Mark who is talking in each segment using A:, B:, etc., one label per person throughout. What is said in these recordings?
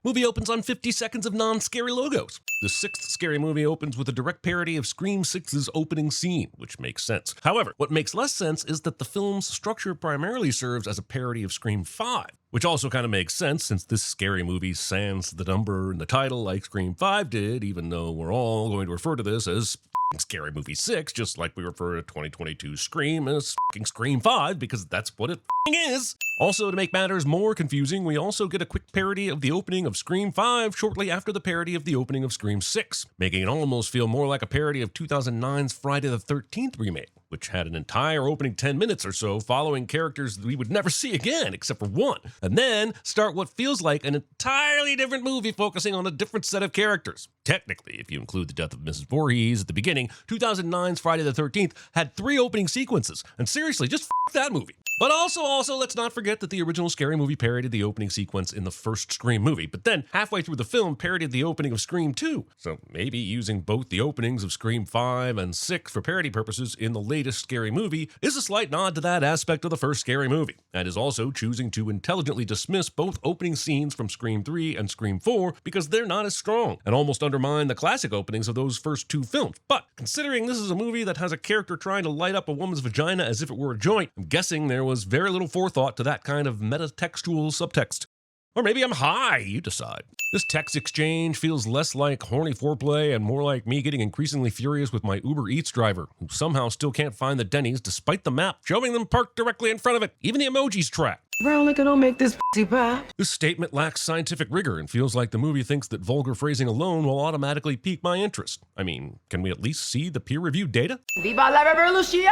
A: Movie opens on 50 seconds of non-scary logos. The sixth scary movie opens with a direct parody of Scream 6's opening scene, which makes sense. However, what makes less sense is that the film's structure primarily serves as a parody of Scream 5, which also kind of makes sense since this scary movie sans the number in the title like Scream 5 did, even though we're all going to refer to this as Scary Movie 6, just like we refer to 2022 Scream as Scream 5, because that's what it is. Also, to make matters more confusing, we also get a quick parody of the opening of Scream 5 shortly after the parody of the opening of Scream 6, making it almost feel more like a parody of 2009's Friday the 13th remake, which had an entire opening 10 minutes or so following characters that we would never see again except for one, and then start what feels like an entirely different movie focusing on a different set of characters. Technically, if you include the death of Mrs. Voorhees at the beginning, 2009's Friday the 13th had 3 opening sequences, and seriously, just f*** that movie. But also, let's not forget that the original Scary Movie parodied the opening sequence in the first Scream movie, but then halfway through the film parodied the opening of Scream 2. So maybe using both the openings of Scream 5 and 6 for parody purposes in the latest Scary Movie is a slight nod to that aspect of the first Scary Movie, and is also choosing to intelligently dismiss both opening scenes from Scream 3 and Scream 4 because they're not as strong, and almost undermine the classic openings of those first 2 films. But considering this is a movie that has a character trying to light up a woman's vagina as if it were a joint, I'm guessing there was very little forethought to that kind of metatextual subtext. Or maybe I'm high, you decide. This text exchange feels less like horny foreplay and more like me getting increasingly furious with my Uber Eats driver, who somehow still can't find the Denny's despite the map showing them parked directly in front of it. Even the emojis track.
B: Brown liquor don't make this pie.
A: This statement lacks scientific rigor and feels like the movie thinks that vulgar phrasing alone will automatically pique my interest. I mean, can we at least see the peer-reviewed data?
B: Viva la revolution!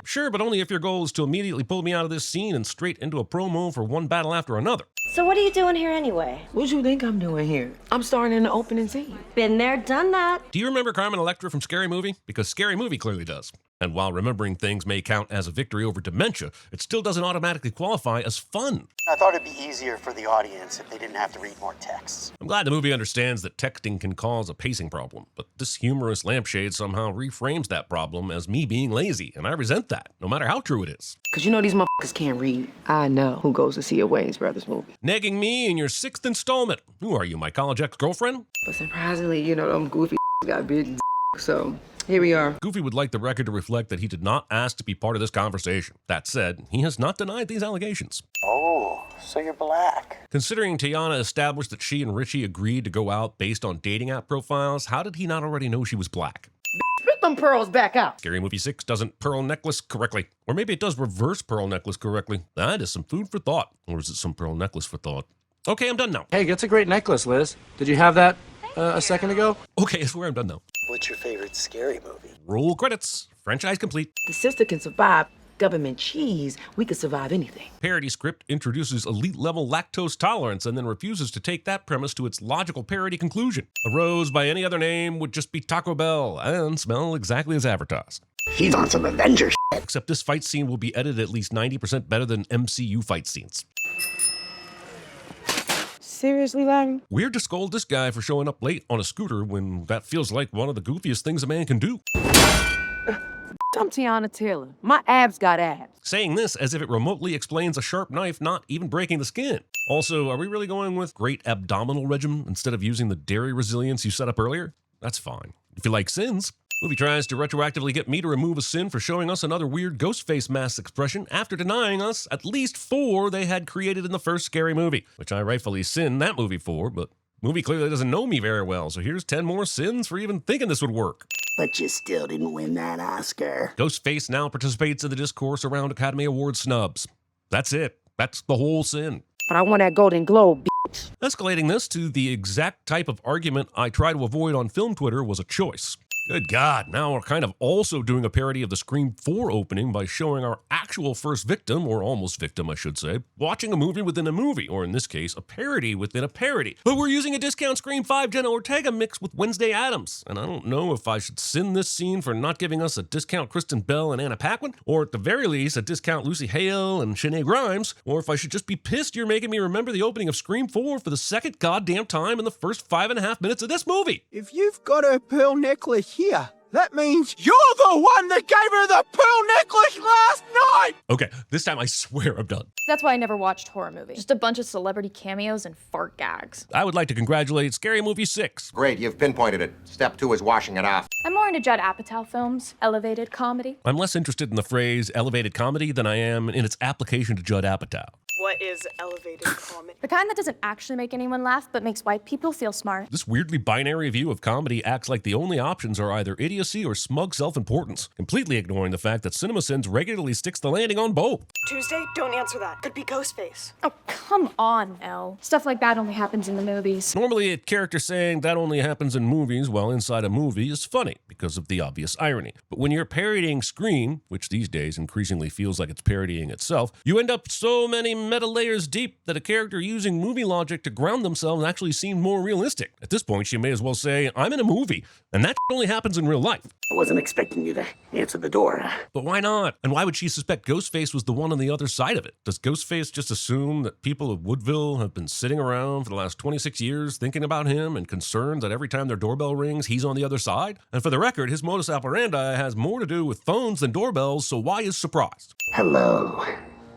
A: Sure, but only if your goal is to immediately pull me out of this scene and straight into a promo for one battle after another.
C: So what are you doing here anyway?
B: What you think I'm doing here? I'm starring in the opening scene.
C: Been there, done that.
A: Do you remember Carmen Electra from Scary Movie? Because Scary Movie clearly does. And while remembering things may count as a victory over dementia, it still doesn't automatically qualify as fun.
D: I thought it'd be easier for the audience if they didn't have to read more texts.
A: I'm glad the movie understands that texting can cause a pacing problem, but this humorous lampshade somehow reframes that problem as me being lazy, and I resent that, no matter how true it is.
B: Cause you know these motherfuckers can't read. I know who goes to see a Wayans Brothers movie.
A: Negging me in your 6th installment. Who are you, my college ex-girlfriend?
B: But surprisingly, you know, them goofy got big so here we are.
A: Goofy would like the record to reflect that he did not ask to be part of this conversation. That said, he has not denied these allegations.
D: Oh, so you're black.
A: Considering Tiana established that she and Richie agreed to go out based on dating app profiles, how did he not already know she was black?
B: Spit them pearls back out.
A: Scary Movie 6 doesn't pearl necklace correctly. Or maybe it does reverse pearl necklace correctly. That is some food for thought. Or is it some pearl necklace for thought? Okay, I'm done now.
E: Hey, that's a great necklace, Liz. Did you have that a second ago?
A: Okay, I swear I'm done now.
D: What's your favorite scary movie?
A: Roll credits. Franchise complete.
B: The sister can survive government cheese. We could survive anything.
A: Parody script introduces elite-level lactose tolerance and then refuses to take that premise to its logical parody conclusion. A rose by any other name would just be Taco Bell and smell exactly as advertised.
D: He's on some Avengers shit.
A: Except this fight scene will be edited at least 90% better than MCU fight scenes.
B: Seriously, Larry?
A: Weird to scold this guy for showing up late on a scooter when that feels like one of the goofiest things a man can do.
B: I'm Tiana Taylor. My abs got abs.
A: Saying this as if it remotely explains a sharp knife not even breaking the skin. Also, are we really going with great abdominal regimen instead of using the dairy resilience you set up earlier? That's fine. If you like sins. Movie tries to retroactively get me to remove a sin for showing us another weird ghost face mask expression after denying us at least 4 they had created in the first Scary Movie, which I rightfully sin that movie for, but movie clearly doesn't know me very well, so here's 10 more sins for even thinking this would work.
D: But you still didn't win that Oscar.
A: Ghostface now participates in the discourse around Academy Award snubs. That's it. That's the whole sin.
B: But I want that Golden Globe, bitch.
A: Escalating this to the exact type of argument I try to avoid on film Twitter was a choice. Good God, now we're kind of also doing a parody of the Scream 4 opening by showing our actual first victim, or almost victim I should say, watching a movie within a movie, or in this case, a parody within a parody. But we're using a discount Scream 5 Jenna Ortega mix with Wednesday Addams, and I don't know if I should sin this scene for not giving us a discount Kristen Bell and Anna Paquin, or at the very least a discount Lucy Hale and Shanae Grimes, or if I should just be pissed you're making me remember the opening of Scream 4 for the second goddamn time in the first 5.5 minutes of this movie.
F: If you've got a pearl necklace here, That means you're the one that gave her the pearl necklace last night!
A: Okay, this time I swear I'm done.
G: That's why I never watched horror movies. Just a bunch of celebrity cameos and fart gags.
A: I would like to congratulate Scary Movie 6.
H: Great, you've pinpointed it. Step 2 is washing it off.
G: I'm more into Judd Apatow films, elevated comedy.
A: I'm less interested in the phrase elevated comedy than I am in its application to Judd Apatow.
I: What is elevated comedy?
G: The kind that doesn't actually make anyone laugh, but makes white people feel smart.
A: This weirdly binary view of comedy acts like the only options are either idiocy or smug self-importance, completely ignoring the fact that CinemaSins regularly sticks the landing on both.
I: Tuesday, don't answer that. Could be Ghostface.
G: Oh, come on, Elle. Stuff like that only happens in the movies.
A: Normally, a character saying that only happens in movies while inside a movie is funny because of the obvious irony. But when you're parodying Scream, which these days increasingly feels like it's parodying itself, you end up so many meta layers deep that a character using movie logic to ground themselves actually seemed more realistic. At this point, she may as well say, I'm in a movie, and that only happens in real life.
D: I wasn't expecting you to answer the door.
A: But why not? And why would she suspect Ghostface was the one on the other side of it? Does Ghostface just assume that people of Woodville have been sitting around for the last 26 years thinking about him and concerned that every time their doorbell rings, he's on the other side? And for the record, his modus operandi has more to do with phones than doorbells, so why is surprised?
D: Hello,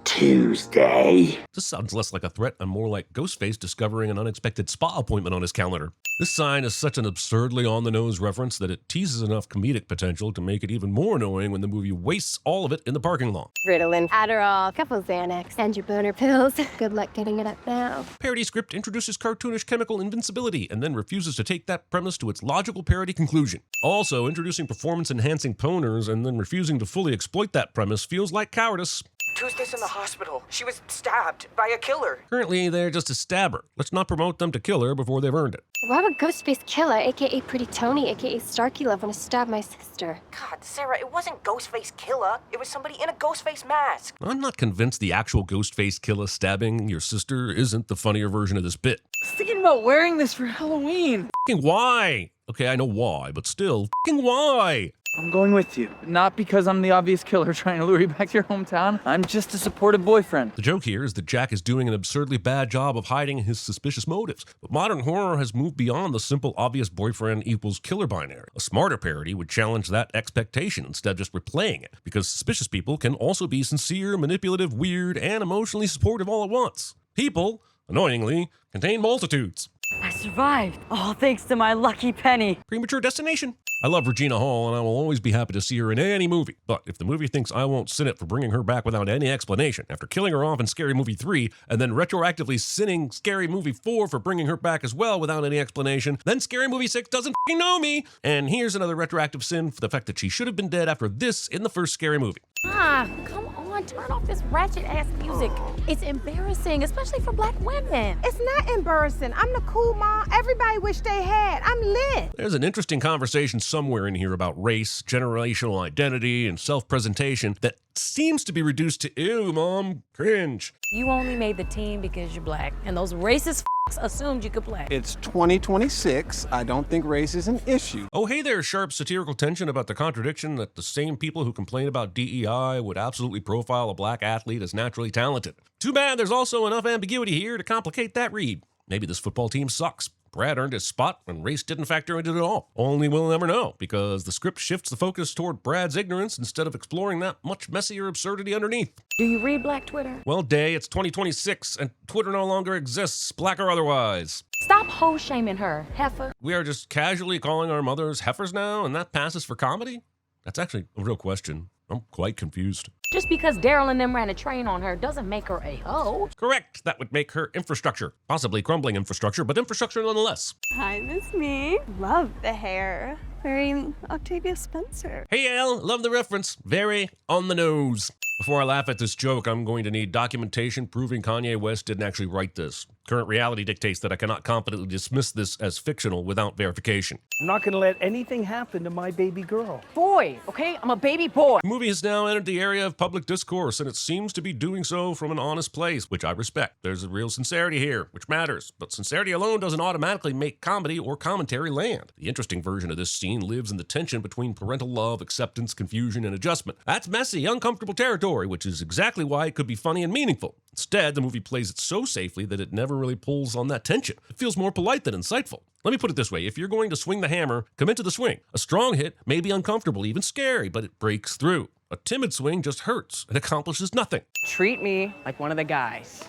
D: Tuesday.
A: This sounds less like a threat and more like Ghostface discovering an unexpected spa appointment on his calendar. This sign is such an absurdly on-the-nose reference that it teases enough comedic potential to make it even more annoying when the movie wastes all of it in the parking lot.
C: Ritalin, Adderall, couple Xanax, and your boner pills. Good luck getting it up now.
A: Parody script introduces cartoonish chemical invincibility and then refuses to take that premise to its logical parody conclusion. Also, introducing performance-enhancing toners and then refusing to fully exploit that premise feels like cowardice.
I: Tuesday's in the hospital. She was stabbed by a killer.
A: Currently, they're just a stabber. Let's not promote them to kill her before they've earned it.
C: Why would Ghostface Killer, aka Pretty Tony, aka Starkey Love, want to stab my sister?
I: God, Sarah, it wasn't Ghostface Killer. It was somebody in a Ghostface mask.
A: I'm not convinced the actual Ghostface killer stabbing your sister isn't the funnier version of this bit.
B: I was thinking about wearing this for Halloween.
A: F***ing why? Okay, I know why, but still, f***ing why?
F: I'm going with you. Not because I'm the obvious killer trying to lure you back to your hometown. I'm just a supportive boyfriend.
A: The joke here is that Jack is doing an absurdly bad job of hiding his suspicious motives. But modern horror has moved beyond the simple obvious boyfriend equals killer binary. A smarter parody would challenge that expectation instead of just replaying it, because suspicious people can also be sincere, manipulative, weird, and emotionally supportive all at once. People, annoyingly, contain multitudes.
J: I survived, all thanks to my lucky penny.
A: Premature destination. I love Regina Hall, and I will always be happy to see her in any movie. But if the movie thinks I won't sin it for bringing her back without any explanation, after killing her off in Scary Movie 3, and then retroactively sinning Scary Movie 4 for bringing her back as well without any explanation, then Scary Movie 6 doesn't f***ing know me! And here's another retroactive sin for the fact that she should have been dead after this in the first Scary Movie.
G: Ah, come on, turn off this ratchet-ass music. It's embarrassing, especially for black women.
K: It's not embarrassing. I'm the cool mom everybody wish they had. I'm lit.
A: There's an interesting conversation somewhere in here about race, generational identity, and self-presentation that seems to be reduced to, ew, mom, cringe.
J: You only made the team because you're black, and those racist assumed you could play.
F: It's 2026. I don't think race is an issue.
A: Oh, hey there, sharp satirical tension about the contradiction that the same people who complain about DEI would absolutely profile a black athlete as naturally talented. Too bad there's also enough ambiguity here to complicate that read. Maybe this football team sucks. Brad earned his spot and race didn't factor into it at all. Only we'll never know, because the script shifts the focus toward Brad's ignorance instead of exploring that much messier absurdity underneath.
J: Do you read Black Twitter?
A: Well, Day, it's 2026, and Twitter no longer exists, black or otherwise.
J: Stop hoe-shaming her, heifer.
A: We are just casually calling our mothers heifers now, and that passes for comedy? That's actually a real question. I'm quite confused.
J: Just because Daryl and them ran a train on her doesn't make her a hoe.
A: Correct. That would make her infrastructure. Possibly crumbling infrastructure, but infrastructure nonetheless.
K: Hi, this me. Love the hair. Very Octavia Spencer.
A: Hey, Al, love the reference. Very on the nose. Before I laugh at this joke, I'm going to need documentation proving Kanye West didn't actually write this. Current reality dictates that I cannot confidently dismiss this as fictional without verification.
L: I'm not going to let anything happen to my baby girl.
J: Boy, okay? I'm a baby boy.
A: The movie has now entered the area of public discourse, and it seems to be doing so from an honest place, which I respect. There's a real sincerity here, which matters. But sincerity alone doesn't automatically make comedy or commentary land. The interesting version of this scene lives in the tension between parental love, acceptance, confusion, and adjustment. That's messy, uncomfortable territory, which is exactly why it could be funny and meaningful. Instead, the movie plays it so safely that it never really pulls on that tension. It feels more polite than insightful. Let me put it this way. If you're going to swing the hammer, commit to the swing. A strong hit may be uncomfortable, even scary, but it breaks through. A timid swing just hurts. It accomplishes nothing.
F: Treat me like one of the guys.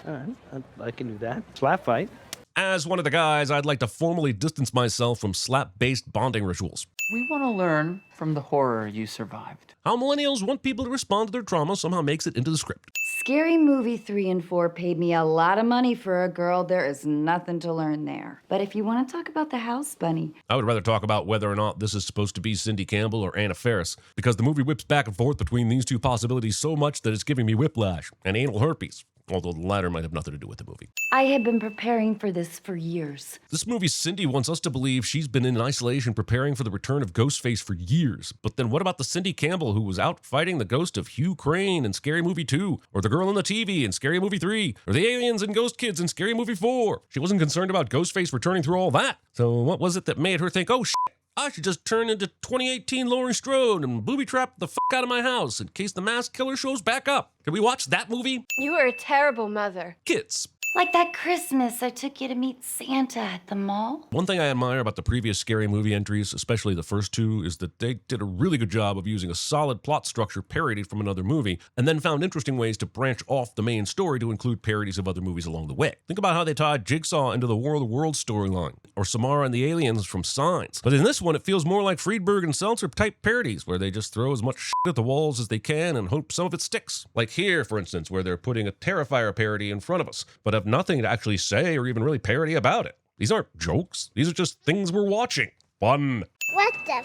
L: I can do that. Slap fight.
A: As one of the guys, I'd like to formally distance myself from slap-based bonding rituals.
F: We want to learn from the horror you survived.
A: How millennials want people to respond to their trauma somehow makes it into the script.
M: Scary Movie 3 and 4 paid me a lot of money for a girl. There is nothing to learn there. But if you want to talk about the house bunny...
A: I would rather talk about whether or not this is supposed to be Cindy Campbell or Anna Faris, because the movie whips back and forth between these two possibilities so much that it's giving me whiplash and anal herpes. Although the latter might have nothing to do with the movie.
M: I have been preparing for this for years.
A: This movie, Cindy wants us to believe she's been in isolation preparing for the return of Ghostface for years. But then what about the Cindy Campbell who was out fighting the ghost of Hugh Crane in Scary Movie 2, or the girl on the TV in Scary Movie 3, or the aliens and ghost kids in Scary Movie 4? She wasn't concerned about Ghostface returning through all that. So what was it that made her think, oh shit, I should just turn into 2018 Laurie Strode and booby-trap the out of my house in case the masked killer shows back up? Can we watch that movie?
C: You are a terrible mother.
A: Kids.
M: Like that Christmas I took you to meet Santa at the mall.
A: One thing I admire about the previous Scary Movie entries, especially the first two, is that they did a really good job of using a solid plot structure parodied from another movie, and then found interesting ways to branch off the main story to include parodies of other movies along the way. Think about how they tied Jigsaw into the War of the Worlds storyline, or Samara and the Aliens from Signs. But in this one, it feels more like Friedberg and Seltzer type parodies, where they just throw as much shit at the walls as they can and hope some of it sticks. Like here, for instance, where they're putting a Terrifier parody in front of us, but have nothing to actually say or even really parody about it. These aren't jokes. These are just things we're watching. Fun.
C: What the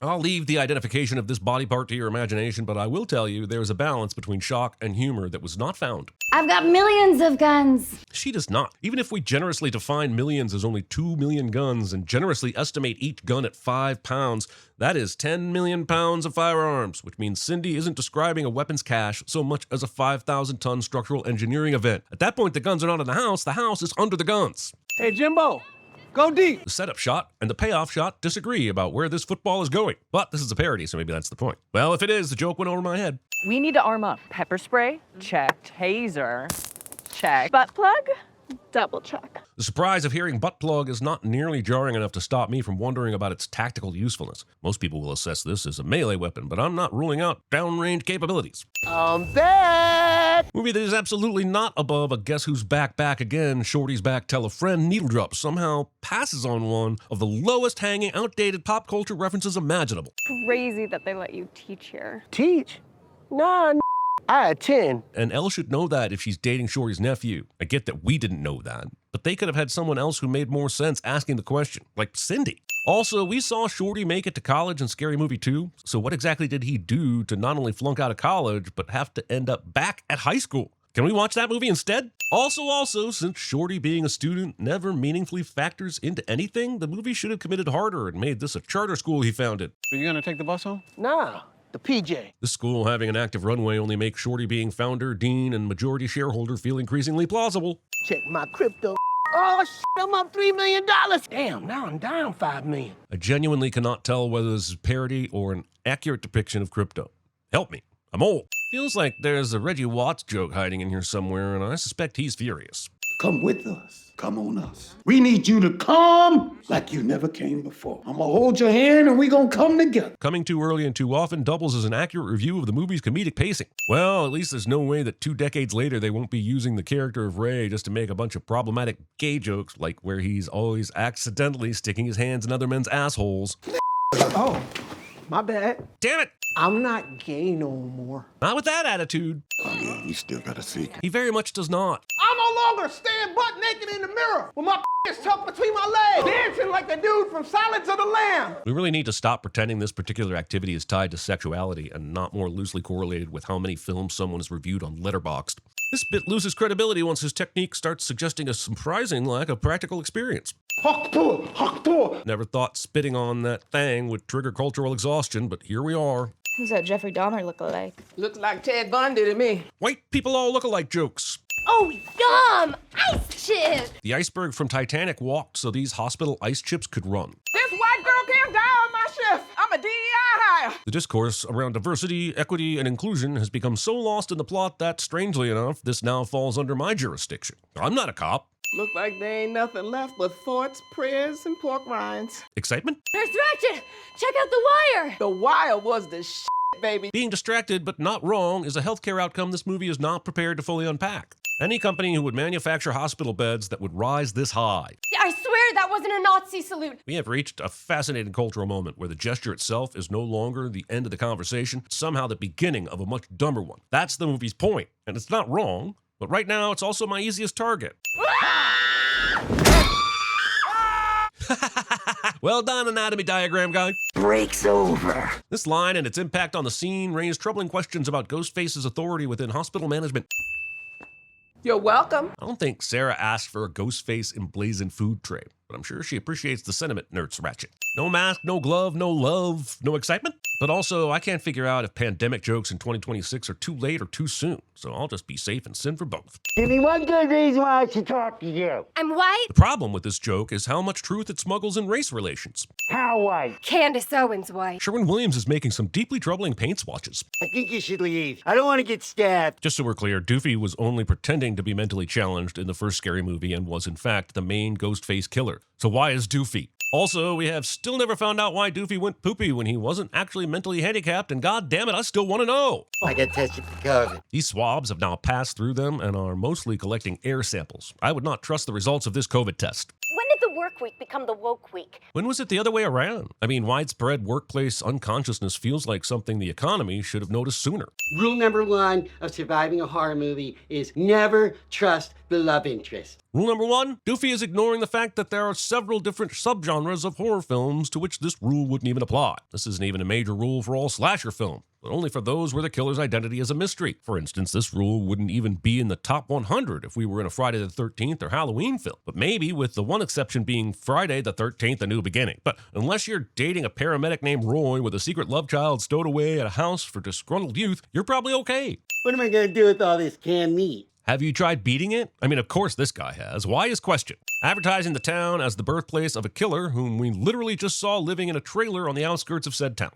A: I'll leave the identification of this body part to your imagination, but I will tell you there is a balance between shock and humor that was not found.
M: I've got millions of guns.
A: She does not. Even if we generously define millions as only 2 million guns and generously estimate each gun at 5 pounds, that is 10 million pounds of firearms, which means Cindy isn't describing a weapons cache so much as a 5,000-ton structural engineering event. At that point, the guns are not in the house is under the guns.
L: Hey, Jimbo, go deep.
A: The setup shot and the payoff shot disagree about where this football is going. But this is a parody, so maybe that's the point. Well, if it is, the joke went over my head.
F: We need to arm up. Pepper spray? Check. Taser? Check. Butt plug?
K: Double check.
A: The surprise of hearing butt plug is not nearly jarring enough to stop me from wondering about its tactical usefulness. Most people will assess this as a melee weapon, but I'm not ruling out downrange capabilities.
I: I'm back!
A: Movie that is absolutely not above a Guess Who's Back again, Shorty's Back, Tell a Friend needle drop somehow passes on one of the lowest hanging outdated pop culture references imaginable.
K: Crazy that they let you teach here.
I: Teach? Nah, I attend.
A: And Elle should know that if she's dating Shorty's nephew. I get that we didn't know that, but they could have had someone else who made more sense asking the question, like Cindy. Also, we saw Shorty make it to college in Scary Movie 2, so what exactly did he do to not only flunk out of college, but have to end up back at high school? Can we watch that movie instead? Also, since Shorty being a student never meaningfully factors into anything, the movie should have committed harder and made this a charter school he founded.
L: Are you gonna take the bus home?
I: Nah, the PJ.
A: This school having an active runway only makes Shorty being founder, dean, and majority shareholder feel increasingly plausible.
I: Check my crypto. Oh, I'm up $3 million. Damn, now I'm down $5 million.
A: I genuinely cannot tell whether this is parody or an accurate depiction of crypto. Help me. I'm old. Feels like there's a Reggie Watts joke hiding in here somewhere, and I suspect he's furious.
N: Come with us. Come on us. We need you to come like you never came before. I'm gonna hold your hand and we gonna come together.
A: Coming too early and too often doubles as an accurate review of the movie's comedic pacing. Well, at least there's no way that 2 decades later they won't be using the character of Ray just to make a bunch of problematic gay jokes, like where he's always accidentally sticking his hands in other men's assholes.
I: Oh, my bad.
A: Damn it!
I: I'm not gay no more.
A: Not with that attitude.
N: Oh yeah, you still got a secret.
A: He very much does not.
I: I'm no longer stand butt naked in the mirror with my is tucked between my legs, dancing like the dude from Silence of the Lamb.
A: We really need to stop pretending this particular activity is tied to sexuality and not more loosely correlated with how many films someone has reviewed on Letterboxd. This bit loses credibility once his technique starts suggesting a surprising lack of practical experience. Never thought spitting on that thing would trigger cultural exhaustion, but here we are.
K: Who's that Jeffrey Dahmer look like?
I: Looks like Ted Bundy to me.
A: White people all look alike jokes.
C: Oh, yum! Ice chip!
A: The iceberg from Titanic walked so these hospital ice chips could run.
I: This white girl can't die on my shift. I'm a DEI hire.
A: The discourse around diversity, equity, and inclusion has become so lost in the plot that, strangely enough, this now falls under my jurisdiction. I'm not a cop.
I: Look like there ain't nothing left but thoughts, prayers, and pork rinds.
A: Excitement?
J: Nurse Ratched, check out the wire.
I: The wire was the baby.
A: Being distracted but not wrong is a healthcare outcome this movie is not prepared to fully unpack. Any company who would manufacture hospital beds that would rise this high.
C: I swear that wasn't a Nazi salute.
A: We have reached a fascinating cultural moment where the gesture itself is no longer the end of the conversation, it's somehow the beginning of a much dumber one. That's the movie's point, and it's not wrong, but right now it's also my easiest target. Well done, anatomy diagram guy.
N: Break's over.
A: This line and its impact on the scene raised troubling questions about Ghostface's authority within hospital management.
I: You're welcome.
A: I don't think Sarah asked for a Ghostface emblazoned food tray, but I'm sure she appreciates the sentiment, Nurse Ratched. No mask, no glove, no love, no excitement. But also, I can't figure out if pandemic jokes in 2026 are too late or too soon, so I'll just be safe and sin for both.
O: Give me one good reason why I should talk to you.
C: I'm white.
A: The problem with this joke is how much truth it smuggles in race relations.
O: How white?
C: Candace Owens white.
A: Sherwin-Williams is making some deeply troubling paint swatches.
O: I think you should leave. I don't want to get stabbed.
A: Just so we're clear, Doofy was only pretending to be mentally challenged in the first Scary Movie and was in fact the main Ghostface killer. So why is Doofy? Also, we have still never found out why Doofy went poopy when he wasn't actually mentally handicapped, and god damn it, I still want to know.
O: I got tested for COVID.
A: These swabs have now passed through them and are mostly collecting air samples. I would not trust the results of this COVID test.
G: When did the work week become the woke week?
A: When was it the other way around? I mean, widespread workplace unconsciousness feels like something the economy should have noticed sooner.
O: Rule number one of surviving a horror movie is never trust the love interest.
A: Rule number one, Doofy is ignoring the fact that there are several different subgenres of horror films to which this rule wouldn't even apply. This isn't even a major rule for all slasher film, but only for those where the killer's identity is a mystery. For instance, this rule wouldn't even be in the top 100 if we were in a Friday the 13th or Halloween film, but maybe with the one exception being Friday the 13th, A New Beginning. But unless you're dating a paramedic named Roy with a secret love child stowed away at a house for disgruntled youth, you're probably okay.
O: What am I going to do with all this canned meat?
A: Have you tried beating it? I mean, of course this guy has. Why is question? Advertising the town as the birthplace of a killer whom we literally just saw living in a trailer on the outskirts of said town.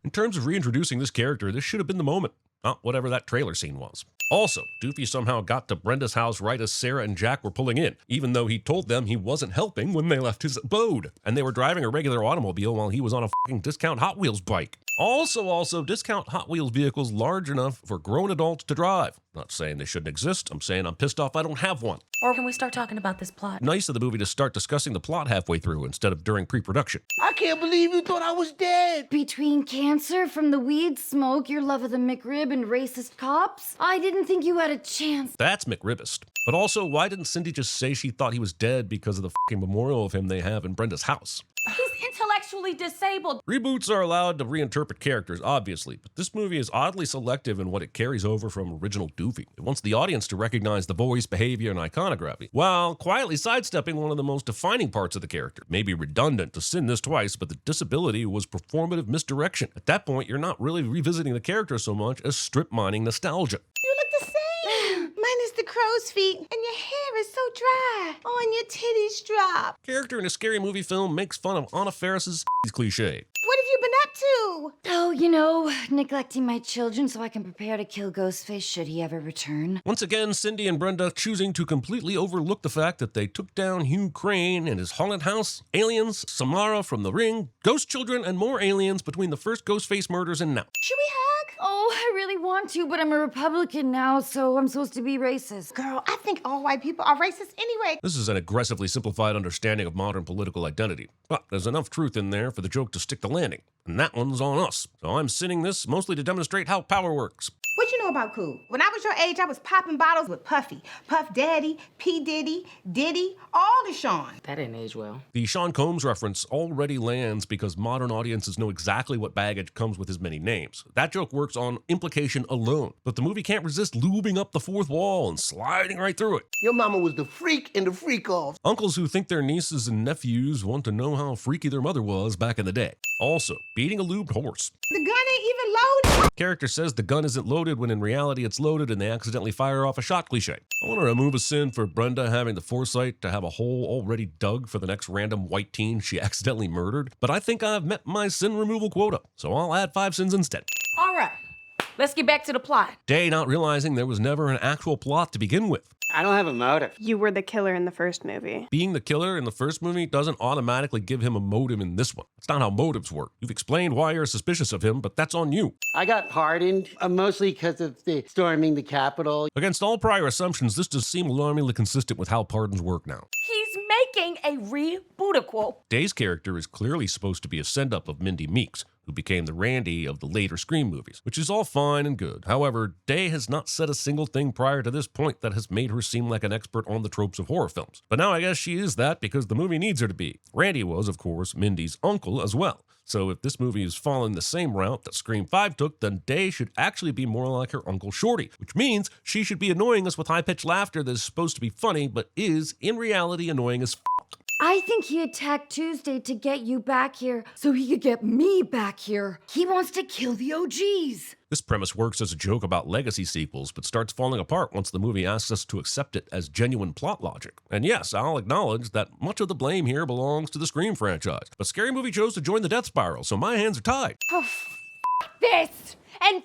A: In terms of reintroducing this character, this should have been the moment. Not whatever that trailer scene was. Also, Doofy somehow got to Brenda's house right as Sarah and Jack were pulling in, even though he told them he wasn't helping when they left his abode. And they were driving a regular automobile while he was on a fucking discount Hot Wheels bike. Also, discount Hot Wheels vehicles large enough for grown adults to drive. Not saying they shouldn't exist, I'm saying I'm pissed off I don't have one.
J: Or can we start talking about this plot?
A: Nice of the movie to start discussing the plot halfway through instead of during pre-production.
I: I can't believe you thought I was dead.
M: Between cancer from the weed smoke, your love of the McRib, and racist cops, I didn't think you had a chance.
A: That's McRibist. But also, why didn't Cindy just say she thought he was dead because of the fucking memorial of him they have in Brenda's house?
G: He's intellectually disabled.
A: Reboots are allowed to reinterpret characters, obviously, but this movie is oddly selective in what it carries over from original Doofy. It wants the audience to recognize the voice, behavior, and iconography, while quietly sidestepping one of the most defining parts of the character. Maybe redundant to sin this twice, but the disability was performative misdirection. At that point, you're not really revisiting the character so much as strip mining nostalgia.
P: You look the same. Mine is the crow's feet, and your hair is so dry. Oh, and your titties drop.
A: Character in a scary movie film makes fun of Anna Faris's cliche.
P: What have you been up to?
M: Oh, you know, neglecting my children so I can prepare to kill Ghostface should he ever return.
A: Once again, Cindy and Brenda choosing to completely overlook the fact that they took down Hugh Crane and his haunted house, aliens, Samara from The Ring, ghost children, and more aliens between the first Ghostface murders and now.
P: Should we hug?
M: Oh, I really want to, but I'm a Republican now, so I'm supposed to be racist.
P: Girl, I think all white people are racist anyway.
A: This is an aggressively simplified understanding of modern political identity, but there's enough truth in there for the joke to stick the landing, and that one's on us. So I'm sinning this mostly to demonstrate how power works.
P: What you know about cool? When I was your age, I was popping bottles with Puffy, Puff Daddy, P. Diddy, Diddy, all the Sean.
F: That didn't age well.
A: The Sean Combs reference already lands because modern audiences know exactly what baggage comes with his many names. That joke works on implication alone, but the movie can't resist lubing up the fourth wall and sliding right through it.
I: Your mama was the freak in the freak-off.
A: Uncles who think their nieces and nephews want to know how freaky their mother was back in the day. Also, beating a lubed horse.
P: The gun ain't even loaded.
A: Character says the gun isn't loaded when in reality it's loaded and they accidentally fire off a shot cliche. I want to remove a sin for Brenda having the foresight to have a hole already dug for the next random white teen she accidentally murdered, but I think I've met my sin removal quota, so I'll add 5 sins instead.
J: All right, let's get back to the plot.
A: Day not realizing there was never an actual plot to begin with.
O: I don't have a motive.
K: You were the killer in the first movie.
A: Being the killer in the first movie doesn't automatically give him a motive in this one. That's not how motives work. You've explained why you're suspicious of him, but that's on you.
O: I got pardoned, mostly because of the storming the Capitol.
A: Against all prior assumptions, this does seem alarmingly consistent with how pardons work now.
J: He's making a rebootable.
A: Day's character is clearly supposed to be a send-up of Mindy Meeks, who became the Randy of the later Scream movies, which is all fine and good. However, Day has not said a single thing prior to this point that has made her seem like an expert on the tropes of horror films. But now I guess she is that because the movie needs her to be. Randy was, of course, Mindy's uncle as well. So if this movie is following the same route that Scream 5 took, then Day should actually be more like her Uncle Shorty, which means she should be annoying us with high-pitched laughter that is supposed to be funny, but is, in reality, annoying as f***.
M: I think he attacked Tuesday to get you back here so he could get me back here. He wants to kill the OGs.
A: This premise works as a joke about legacy sequels, but starts falling apart once the movie asks us to accept it as genuine plot logic. And yes, I'll acknowledge that much of the blame here belongs to the Scream franchise. But Scary Movie chose to join the death spiral, so my hands are tied.
J: Oh, this and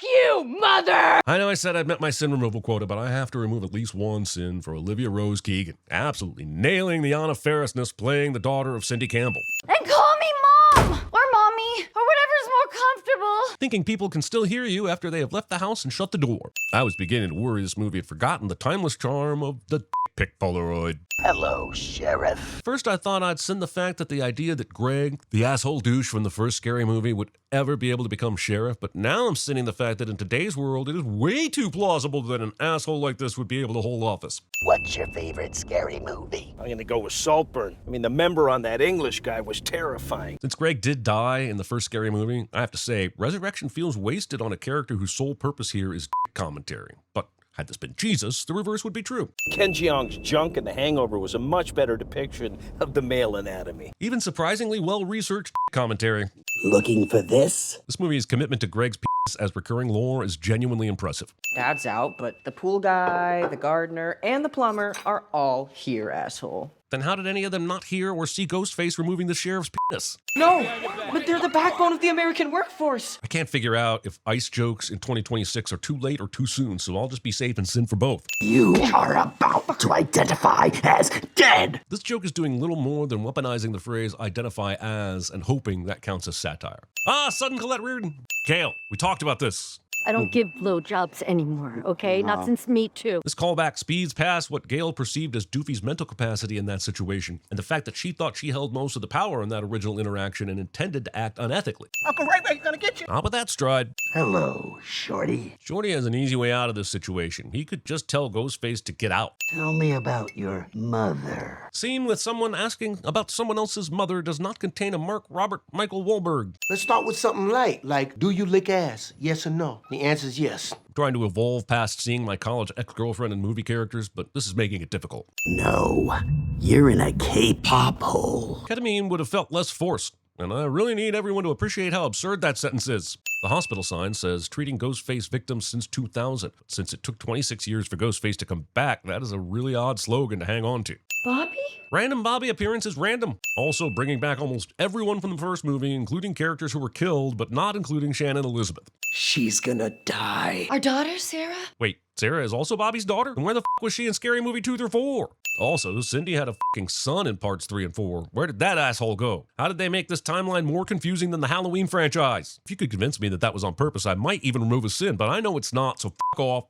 J: you, mother!
A: I know I said I'd met my sin removal quota, but I have to remove at least one sin for Olivia Rose Keegan. Absolutely nailing the Anna Farisness playing the daughter of Cindy Campbell.
M: And call me Mom or Mommy or whatever's more comfortable.
A: Thinking people can still hear you after they have left the house and shut the door. I was beginning to worry this movie had forgotten the timeless charm of the pic Polaroid.
D: Hello, Sheriff.
A: First, I thought I'd send the fact that the idea that Greg, the asshole douche from the first Scary Movie, would ever be able to become sheriff, but now I'm sending the fact that in today's world, it is way too plausible that an asshole like this would be able to hold office.
D: What's your favorite Scary Movie?
L: I'm gonna go with Saltburn. I mean, the member on that English guy was terrifying.
A: Since Greg did die in the first Scary Movie, I have to say, Resurrection feels wasted on a character whose sole purpose here is commentary. But had this been Jesus, the reverse would be true.
L: Ken Jeong's junk in The Hangover was a much better depiction of the male anatomy.
A: Even surprisingly well-researched commentary.
D: Looking for this?
A: This movie's commitment to Greg's penis as recurring lore is genuinely impressive.
B: Dad's out, but the pool guy, the gardener, and the plumber are all here, asshole.
A: Then how did any of them not hear or see Ghostface removing the sheriff's penis?
B: No, but they're the backbone of the American workforce.
A: I can't figure out if ice jokes in 2026 are too late or too soon, so I'll just be safe and sin for both.
D: You are about to identify as dead.
A: This joke is doing little more than weaponizing the phrase identify as and hoping that counts as satire. Sudden Colette Reardon. Kale, we talked about this.
J: I don't give blowjobs anymore, okay? Not since Me Too.
A: This callback speeds past what Gail perceived as Doofy's mental capacity in that situation, and the fact that she thought she held most of the power in that original interaction and intended to act unethically.
I: Uncle Ray Ray's gonna get you.
A: Not with that stride.
D: Hello, Shorty.
A: Shorty has an easy way out of this situation. He could just tell Ghostface to get out.
D: Tell me about your mother.
A: Scene with someone asking about someone else's mother does not contain a Mark Robert Michael Wahlberg.
I: Let's start with something light, like, do you lick ass? Yes or no? The answer is yes.
A: I'm trying to evolve past seeing my college ex-girlfriend in movie characters, but this is making it difficult.
D: No, you're in a K-pop hole.
A: Ketamine would have felt less forced, and I really need everyone to appreciate how absurd that sentence is. The hospital sign says treating Ghostface victims since 2000. Since it took 26 years for Ghostface to come back, that is a really odd slogan to hang on to.
M: Bobby?
A: Random Bobby appearance is random. Also bringing back almost everyone from the first movie, including characters who were killed, but not including Shannon Elizabeth.
D: She's gonna die.
M: Our daughter, Sarah?
A: Wait, Sarah is also Bobby's daughter? And where the f*** was she in Scary Movie 2 through 4? Also, Cindy had a f***ing son in parts 3 and 4. Where did that asshole go? How did they make this timeline more confusing than the Halloween franchise? If you could convince me that that was on purpose, I might even remove a sin, but I know it's not, so f*** off.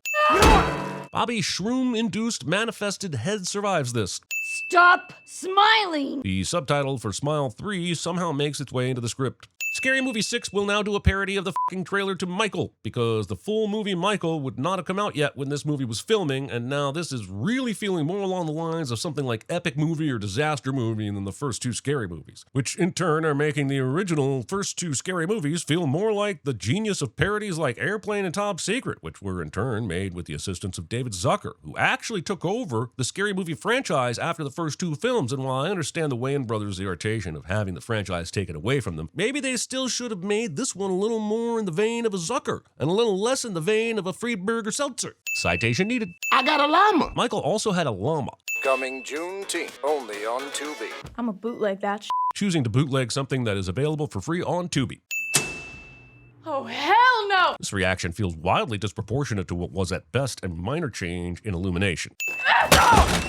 A: Bobby's shroom-induced manifested head survives this.
J: Stop smiling!
A: The subtitle for Smile 3 somehow makes its way into the script. Scary Movie 6 will now do a parody of the f***ing trailer to Michael, because the full movie Michael would not have come out yet when this movie was filming, and now this is really feeling more along the lines of something like epic movie or disaster movie than the first two Scary Movies, which in turn are making the original first two Scary Movies feel more like the genius of parodies like Airplane and Top Secret, which were in turn made with the assistance of David Zucker, who actually took over the Scary Movie franchise after the first two films. And while I understand the Wayans brothers' irritation of having the franchise taken away from them, maybe they still should have made this one a little more in the vein of a Zucker and a little less in the vein of a Friedberg Seltzer. Citation needed.
I: I got a llama.
A: Michael also had a llama.
Q: Coming Juneteenth, only on Tubi.
K: I'm a bootleg that
A: Choosing to bootleg something that is available for free on Tubi.
J: Oh, hell hell no!
A: This reaction feels wildly disproportionate to what was at best a minor change in illumination.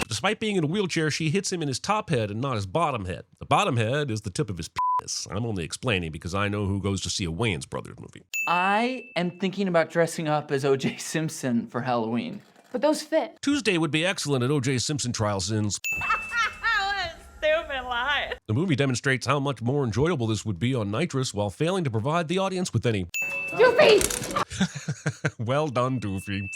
A: Despite being in a wheelchair, she hits him in his top head and not his bottom head. The bottom head is the tip of his penis. I'm only explaining because I know who goes to see a Wayans Brothers movie.
F: I am thinking about dressing up as O.J. Simpson for Halloween.
J: But those fit.
A: Tuesday would be excellent at O.J. Simpson Trial Sins.
J: Stupid lie.
A: The movie demonstrates how much more enjoyable this would be on nitrous while failing to provide the audience with any...
R: Doofy!
A: Well done, Doofy.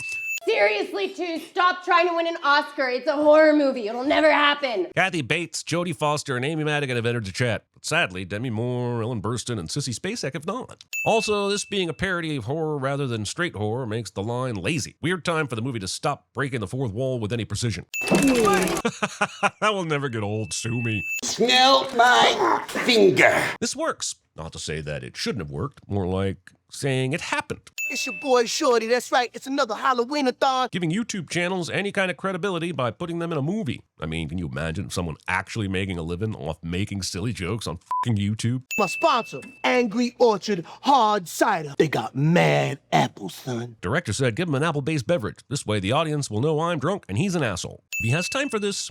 R: Seriously, too, stop trying to win an Oscar. It's a horror movie. It'll never happen.
A: Kathy Bates, Jodie Foster, and Amy Madigan have entered the chat. But sadly, Demi Moore, Ellen Burstyn, and Sissy Spacek have not. Also, this being a parody of horror rather than straight horror makes the line lazy. Weird time for the movie to stop breaking the fourth wall with any precision. That will never get old, sue me.
O: Smell my finger.
A: This works. Not to say that it shouldn't have worked, more like saying it happened.
I: It's your boy Shorty, that's right. It's another Halloween-a-thon.
A: Giving YouTube channels any kind of credibility by putting them in a movie. I mean, can you imagine someone actually making a living off making silly jokes on fucking YouTube?
I: My sponsor, Angry Orchard Hard Cider. They got mad apples, son.
A: Director said give him an apple-based beverage. This way the audience will know I'm drunk and he's an asshole. If he has time for this...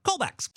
A: Callbacks.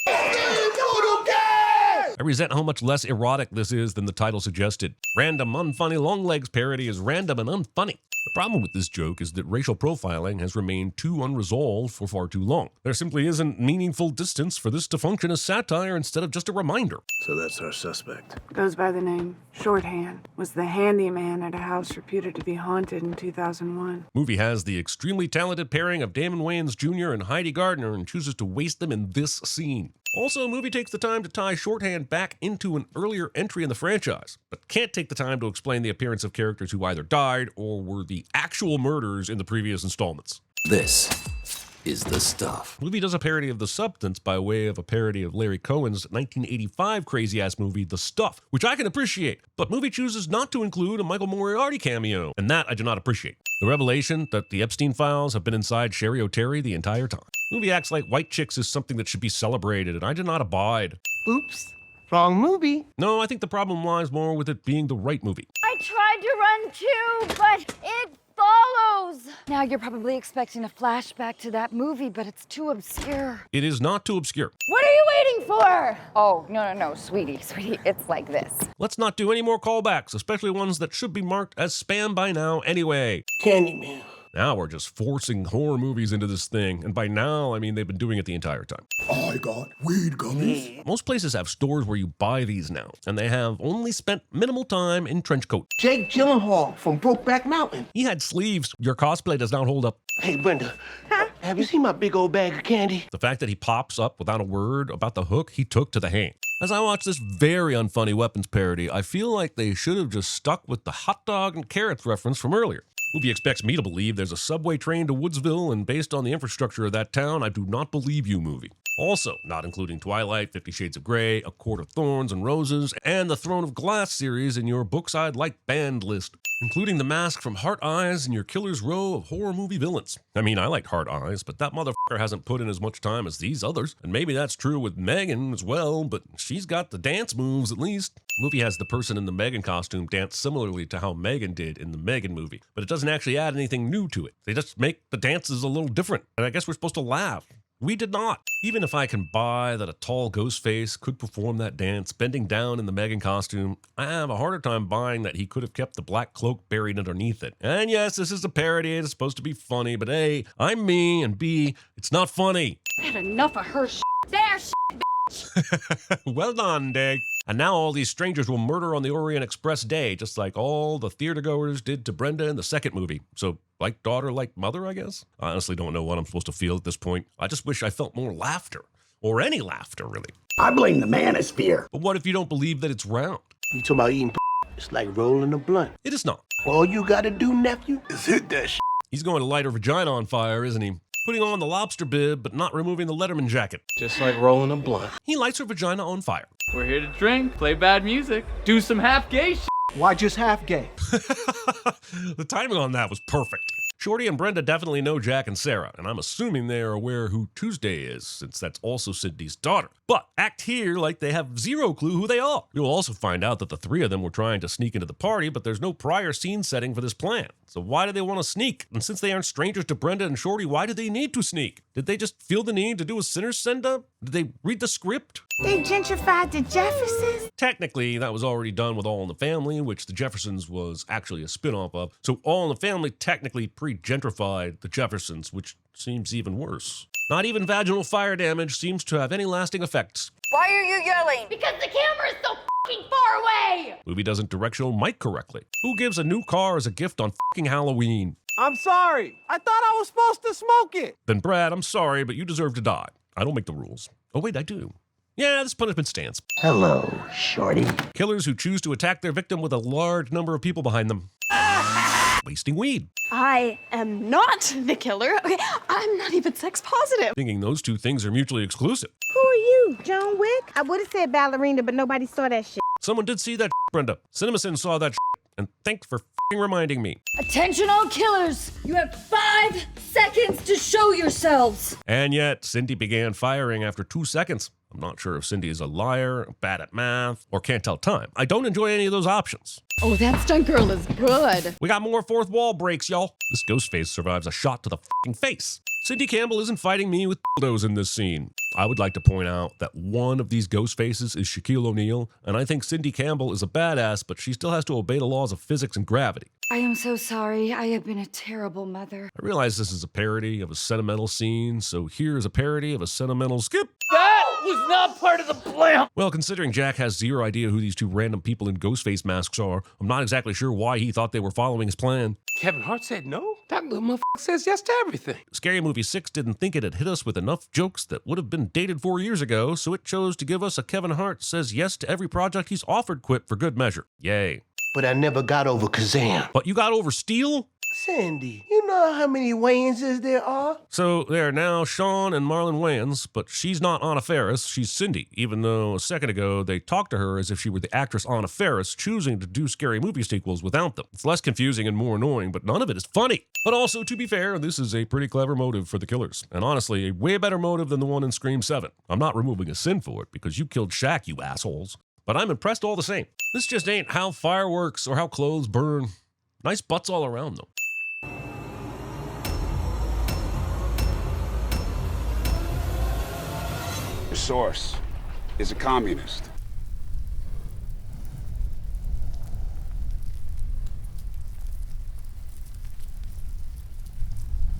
A: I resent how much less erotic this is than the title suggested. Random Unfunny Longlegs parody is random and unfunny. The problem with this joke is that racial profiling has remained too unresolved for far too long. There simply isn't meaningful distance for this to function as satire instead of just a reminder.
S: So that's our suspect.
T: Goes by the name Shorthand. Was the handyman at a house reputed to be haunted in 2001.
A: Movie has the extremely talented pairing of Damon Wayans Jr. and Heidi Gardner and chooses to waste them in this scene. Also, movie takes the time to tie Shorthand back into an earlier entry in the franchise, but can't take the time to explain the appearance of characters who either died or were the actual murderers in the previous installments.
E: This is the stuff.
A: Movie does a parody of The Substance by way of a parody of Larry Cohen's 1985 crazy-ass movie, The Stuff, which I can appreciate, but movie chooses not to include a Michael Moriarty cameo, and that I do not appreciate. The revelation that the Epstein files have been inside Sherry O'Terry the entire time. Movie acts like White Chicks is something that should be celebrated, and I do not abide.
I: Oops, wrong movie.
A: No, I think the problem lies more with it being the right movie.
K: I tried to run too, but it follows. Now you're probably expecting a flashback to that movie, but it's too obscure.
A: It is not too obscure.
K: What are you waiting for? Oh, no, sweetie, it's like this.
A: Let's not do any more callbacks, especially ones that should be marked as spam by now anyway.
I: Candyman.
A: Now we're just forcing horror movies into this thing, and by now, I mean they've been doing it the entire time.
N: I got weed gummies.
A: Most places have stores where you buy these now, and they have only spent minimal time in trench coat.
I: Jake Gyllenhaal from Brokeback Mountain.
A: He had sleeves. Your cosplay does not hold up.
I: Hey, Brenda, have you seen my big old bag of candy?
A: The fact that he pops up without a word about the hook he took to the hand. As I watch this very unfunny weapons parody, I feel like they should have just stuck with the hot dog and carrots reference from earlier. Movie expects me to believe there's a subway train to Woodsville, and based on the infrastructure of that town, I do not believe you, movie. Also, not including Twilight, 50 Shades of Grey, A Court of Thorns and Roses, and the Throne of Glass series in your Books I'd Like banned list, including The Mask from Heart Eyes in your Killer's Row of horror movie villains. I mean, I like Heart Eyes, but that motherfucker hasn't put in as much time as these others, and maybe that's true with Megan as well, but she's got the dance moves at least. The movie has the person in the Megan costume dance similarly to how Megan did in the Megan movie, but it doesn't actually add anything new to it. They just make the dances a little different, and I guess we're supposed to laugh. We did not. Even if I can buy that a tall ghost face could perform that dance, bending down in the Megan costume, I have a harder time buying that he could have kept the black cloak buried underneath it. And yes, this is a parody, it's supposed to be funny, but A, I'm me, and B, it's not funny.
K: I had enough of her shit. There, shit,
A: Well done, Dig. And now all these strangers will murder on the Orient Express Day, just like all the theatergoers did to Brenda in the second movie. So, like daughter, like mother, I guess? I honestly don't know what I'm supposed to feel at this point. I just wish I felt more laughter. Or any laughter, really.
N: I blame the manosphere.
A: But what if you don't believe that it's round?
I: You talking about eating It's like rolling a blunt.
A: It is not.
I: All you gotta do, nephew, is hit that shit.
A: He's going to light her vagina on fire, isn't he? Putting on the lobster bib, but not removing the Letterman jacket.
L: Just like rolling a blunt.
A: He lights her vagina on fire.
F: We're here to drink, play bad music, do some half gay shit.
I: Why just half gay?
A: The timing on that was perfect. Shorty and Brenda definitely know Jack and Sarah, and I'm assuming they are aware who Tuesday is, since that's also Cindy's daughter. But act here like they have zero clue who they are. You'll also find out that the three of them were trying to sneak into the party, but there's no prior scene setting for this plan. So why do they want to sneak? And since they aren't strangers to Brenda and Shorty, why do they need to sneak? Did they just feel the need to do a sinner's send-up? Did they read the script?
P: They gentrified the Jeffersons?
A: Technically, that was already done with All in the Family, which the Jeffersons was actually a spin-off of. So All in the Family technically pre-gentrified the Jeffersons, which seems even worse. Not even vaginal fire damage seems to have any lasting effects.
K: Why are you yelling?
R: Because the camera is so fucking far away!
A: Movie doesn't directional mic correctly. Who gives a new car as a gift on fucking Halloween?
I: I'm sorry. I thought I was supposed to smoke it.
A: Then Brad, I'm sorry, but you deserve to die. I don't make the rules. Oh wait, I do. Yeah, this punishment stands.
O: Hello, Shorty.
A: Killers who choose to attack their victim with a large number of people behind them. Wasting weed.
S: I am not the killer. Okay, I'm not even sex positive.
A: Thinking those two things are mutually exclusive.
P: Who are you, John Wick? I would have said ballerina, but nobody saw that shit.
A: Someone did see that Brenda. CinemaSins saw that and thanks for reminding me.
M: Attention all killers! You have 5 seconds to show yourselves!
A: And yet, Cindy began firing after 2 seconds. I'm not sure if Cindy is a liar, bad at math, or can't tell time. I don't enjoy any of those options.
S: Oh, that stunt girl is good.
A: We got more fourth wall breaks, y'all. This ghost face survives a shot to the fucking face. Cindy Campbell isn't fighting me with dildos in this scene. I would like to point out that one of these ghost faces is Shaquille O'Neal, and I think Cindy Campbell is a badass, but she still has to obey the laws of physics and gravity.
M: I am so sorry. I have been a terrible mother.
A: I realize this is a parody of a sentimental scene, so here's a parody of a sentimental skip.
F: That was not part of the plan!
A: Well, considering Jack has zero idea who these two random people in ghost face masks are, I'm not exactly sure why he thought they were following his plan.
E: Kevin Hart said no? That little motherfucker says yes to everything.
A: Scary Movie 6 didn't think it had hit us with enough jokes that would have been dated 4 years ago, so it chose to give us a Kevin Hart says yes to every project he's offered quip for good measure. Yay.
I: But I never got over Kazam.
A: But you got over Steel?
I: Sandy, you know how many Wayanses there are?
A: So there are now Sean and Marlon Wayans, but she's not Anna Faris, she's Cindy, even though a second ago they talked to her as if she were the actress Anna Faris, choosing to do Scary Movie sequels without them. It's less confusing and more annoying, but none of it is funny. But also, to be fair, this is a pretty clever motive for the killers, and honestly, a way better motive than the one in Scream 7. I'm not removing a sin for it, because you killed Shaq, you assholes. But I'm impressed all the same. This just ain't how fire works or how clothes burn. Nice butts all around, though.
U: The source is a communist.